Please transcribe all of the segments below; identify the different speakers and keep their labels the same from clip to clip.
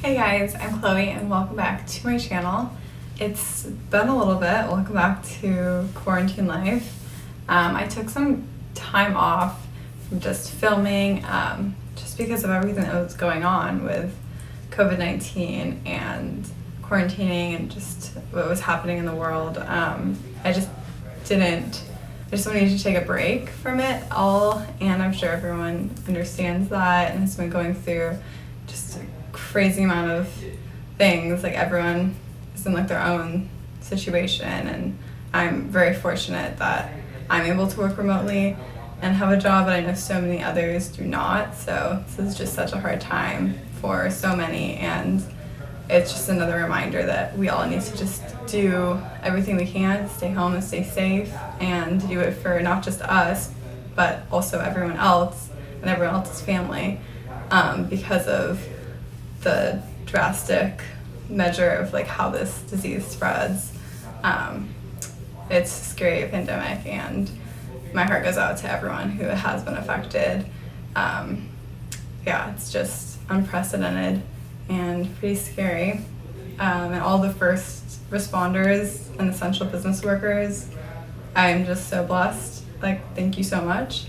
Speaker 1: Hey guys, I'm Chloe and welcome back to my channel. It's been a little bit. Welcome back to quarantine life. I took some time off from just filming just because of everything that was going on with COVID-19 and quarantining and just what was happening in the world. I just wanted to take a break from it all, and I'm sure everyone understands that and has been going through just a crazy amount of things. Like, everyone is in like their own situation, and I'm very fortunate that I'm able to work remotely and have a job, but I know so many others do not. So this is just such a hard time for so many, and it's just another reminder that we all need to just do everything we can to stay home and stay safe, and do it for not just us, but also everyone else and everyone else's family, because of the drastic measure of like how this disease spreads. It's a scary pandemic, and my heart goes out to everyone who has been affected. It's just unprecedented and pretty scary. And all the first responders and essential business workers, I'm just so blessed. Like, thank you so much.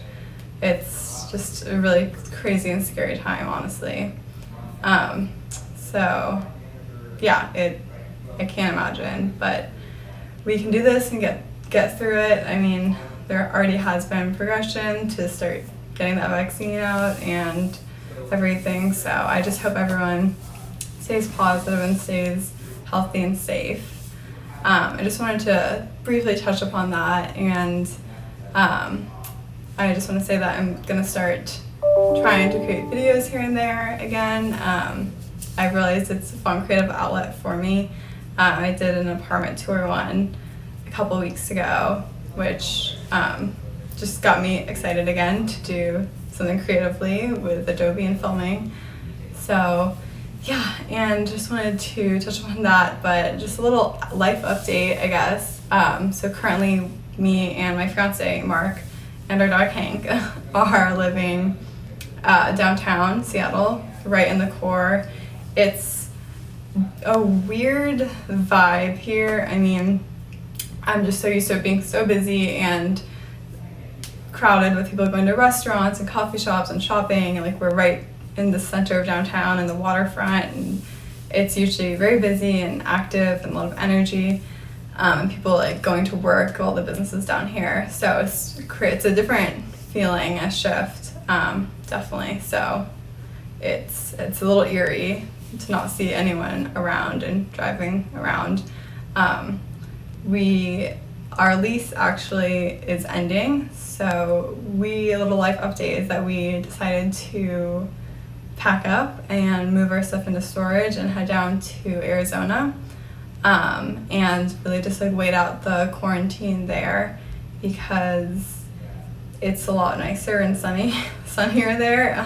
Speaker 1: It's just a really crazy and scary time, honestly. I can't imagine, but we can do this and get through it. I mean, there already has been progression to start getting that vaccine out and everything, so I just hope everyone stays positive and stays healthy and safe. I just wanted to briefly touch upon that, and I just want to say that I'm going to start trying to create videos here and there again. I realized it's a fun creative outlet for me. I did an apartment tour one a couple weeks ago, which just got me excited again to do something creatively with Adobe and filming. So yeah, and just wanted to touch upon that, but just a little life update, I guess. So currently, me and my fiance Mark and our dog Hank are living downtown Seattle, right in the core. It's a weird vibe here. I mean, I'm just so used to it being so busy and crowded with people going to restaurants and coffee shops and shopping, and like we're right in the center of downtown and the waterfront, and it's usually very busy and active and a lot of energy, and people like going to work, all the businesses down here. So it's a different feeling, a shift, definitely. So it's a little eerie to not see anyone around and driving around. Our lease actually is ending, so a little life update is that we decided to pack up and move our stuff into storage and head down to Arizona, and really just like wait out the quarantine there, because it's a lot nicer and sunnier there.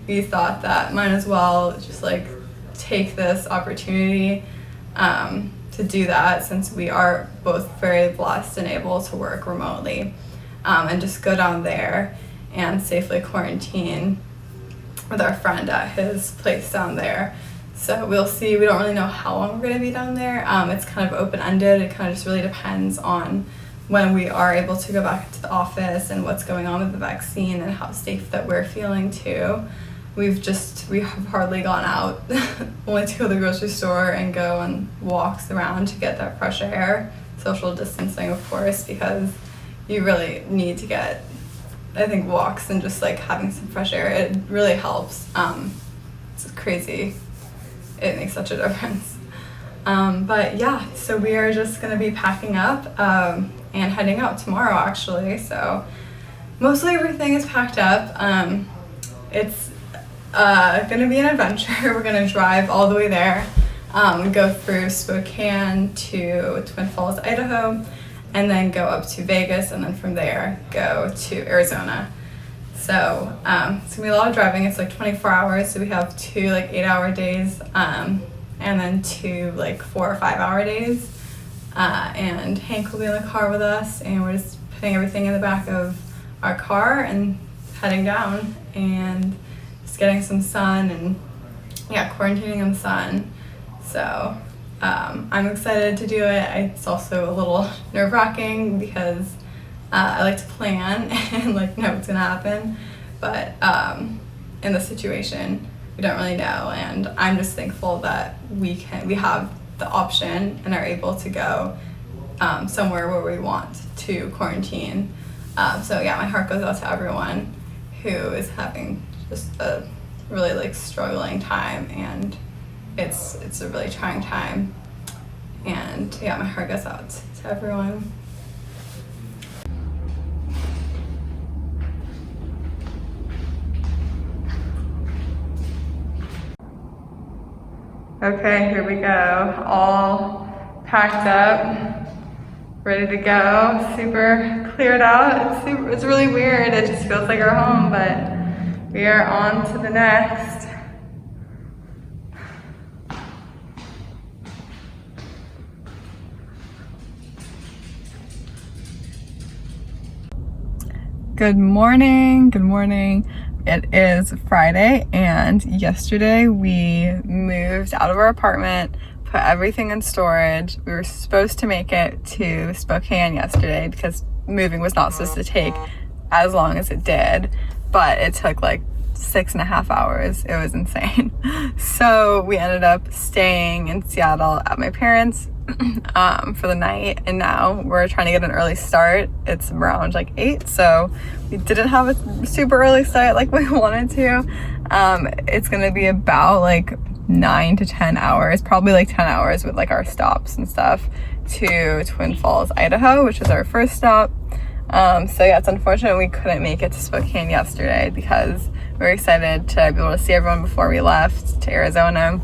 Speaker 1: We thought that might as well just like take this opportunity to do that, since we are both very blessed and able to work remotely, and just go down there and safely quarantine with our friend at his place down there. So we'll see. We don't really know how long we're going to be down there. It's kind of open-ended. It kind of just really depends on when we are able to go back to the office and what's going on with the vaccine and how safe that we're feeling too. We have hardly gone out, only to go to the grocery store and go on walks around to get that fresh air, social distancing of course, because you really need to get, I think, walks and just like having some fresh air. It really helps. It's crazy. It makes such a difference. But yeah, so we are just gonna be packing up and heading out tomorrow actually. So mostly everything is packed up. It's gonna be an adventure. We're gonna drive all the way there, go through Spokane to Twin Falls, Idaho, and then go up to Vegas, and then from there go to Arizona. So it's gonna be a lot of driving. It's like 24 hours, so we have 2 like 8-hour days, and then 2 like 4 or 5-hour days. And Hank will be in the car with us, and we're just putting everything in the back of our car and heading down and just getting some sun and quarantining in the sun. So I'm excited to do it. It's also a little nerve-wracking because I like to plan and like know what's gonna happen, but in this situation we don't really know, and I'm just thankful that we have the option and are able to go somewhere where we want to quarantine. So yeah, my heart goes out to everyone who is having just a really like struggling time, and it's a really trying time, and yeah, my heart goes out to everyone. Okay, here we go. All packed up, ready to go. Super cleared out. It's really weird. It just feels like our home, but we are on to the next. Good morning. Good morning. It is Friday, and yesterday we moved out of our apartment, put everything in storage. We were supposed to make it to Spokane yesterday because moving was not supposed to take as long as it did, but it took like 6.5 hours. It was insane. So we ended up staying in Seattle at my parents' for the night, and now we're trying to get an early start. It's around like 8, so we didn't have a super early start like we wanted to. It's gonna be about like 9 to 10 hours, probably like 10 hours with like our stops and stuff, to Twin Falls, Idaho, which is our first stop. So yeah, it's unfortunate we couldn't make it to Spokane yesterday because we were excited to be able to see everyone before we left to Arizona.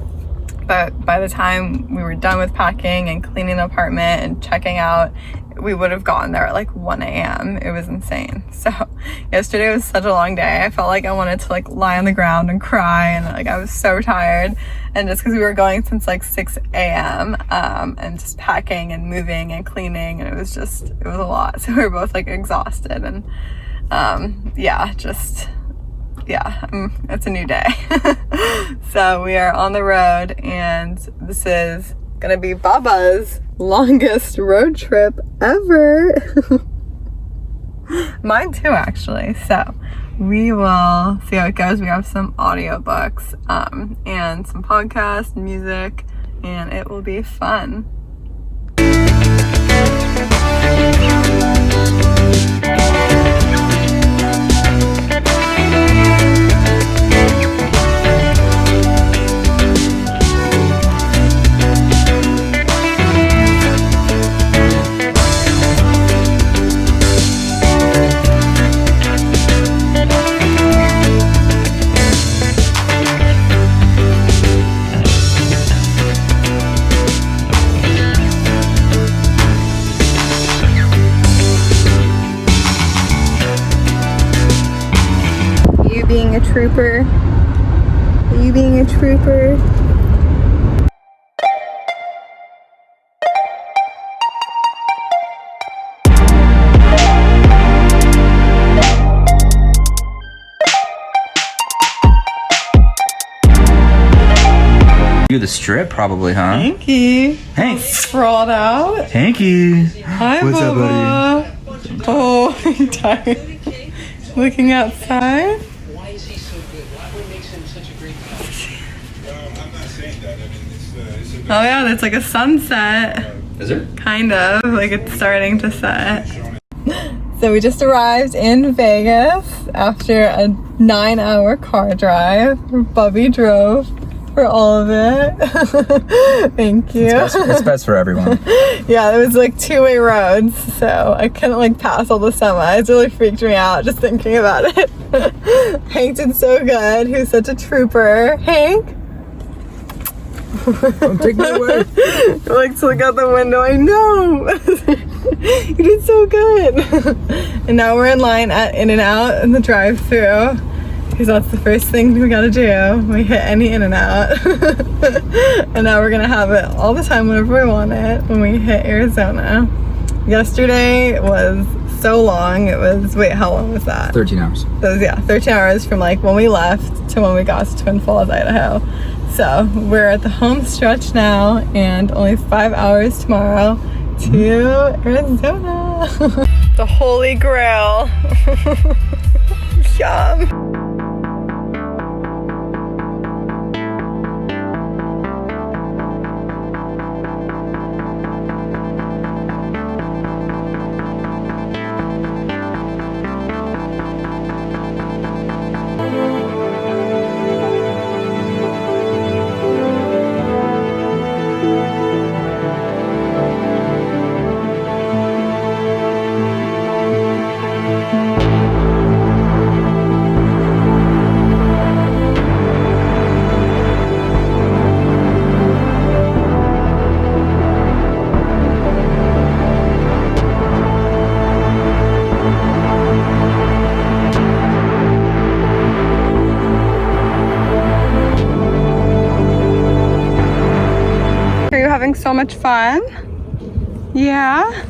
Speaker 1: But by the time we were done with packing and cleaning the apartment and checking out, we would have gotten there at like 1 a.m. It was insane. So yesterday was such a long day. I felt like I wanted to like lie on the ground and cry, and like I was so tired. And just because we were going since like 6 a.m. And just packing and moving and cleaning, and it was a lot. So we were both like exhausted, and it's a new day. So we are on the road, and this is gonna be Baba's longest road trip ever. Mine too, actually. So we will see how it goes. We have some audiobooks and some podcasts, music, and it will be fun. Being a trooper? Are you being a trooper?
Speaker 2: You the strip probably, huh?
Speaker 1: Hanky.
Speaker 2: Hank.
Speaker 1: Sprawled out.
Speaker 2: Hanky.
Speaker 1: Hi,
Speaker 2: What's
Speaker 1: Bubba.
Speaker 2: up, buddy?
Speaker 1: Oh, I'm tired. Looking outside.
Speaker 3: Why is he so good? What makes him such a great coach?
Speaker 4: I'm not saying that. I mean, it's a
Speaker 1: Oh yeah, there's like a sunset.
Speaker 2: Is there?
Speaker 1: Kind of. Like it's starting to set. So we just arrived in Vegas after a 9-hour car drive. Bubby drove for all of it. Thank you.
Speaker 2: It's best for everyone.
Speaker 1: Yeah, it was like 2-way roads, so I couldn't like pass all the semis. It really freaked me out just thinking about it. Hank did so good. He was such a trooper. Hank?
Speaker 2: Don't take me away.
Speaker 1: I like to look out the window. I know. You did so good. And now we're in line at In-N-Out in the drive-thru, because that's the first thing we gotta do. We hit any In-N-Out. And now we're gonna have it all the time whenever we want it when we hit Arizona. Yesterday was so long. It was, wait, how long was that?
Speaker 2: 13 hours.
Speaker 1: So it was, 13 hours from like when we left to when we got to Twin Falls, Idaho. So we're at the home stretch now and only 5 hours tomorrow to Arizona. The Holy Grail. Yum. Having so much fun. Yeah.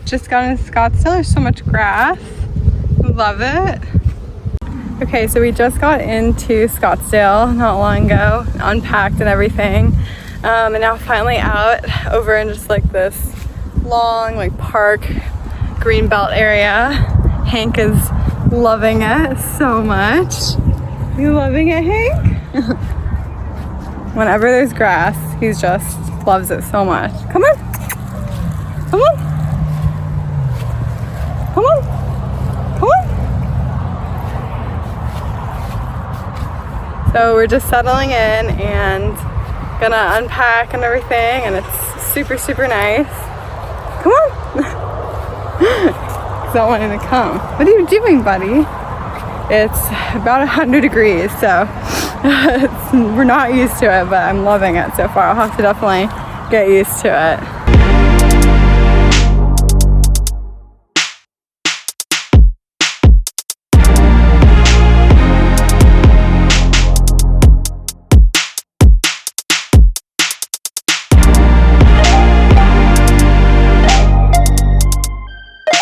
Speaker 1: Just got into Scottsdale. There's so much grass. Love it. Okay, so we just got into Scottsdale not long ago, unpacked and everything. And now finally out over in just like this long like park greenbelt area. Hank is loving it so much. You loving it, Hank? Whenever there's grass, he just loves it so much. Come on. Come on. Come on. Come on. So we're just settling in and gonna unpack and everything, and it's super, super nice. Come on. He's not wanting to come. What are you doing, buddy? It's about 100 degrees, so we're not used to it, but I'm loving it so far. I'll have to definitely get used to it.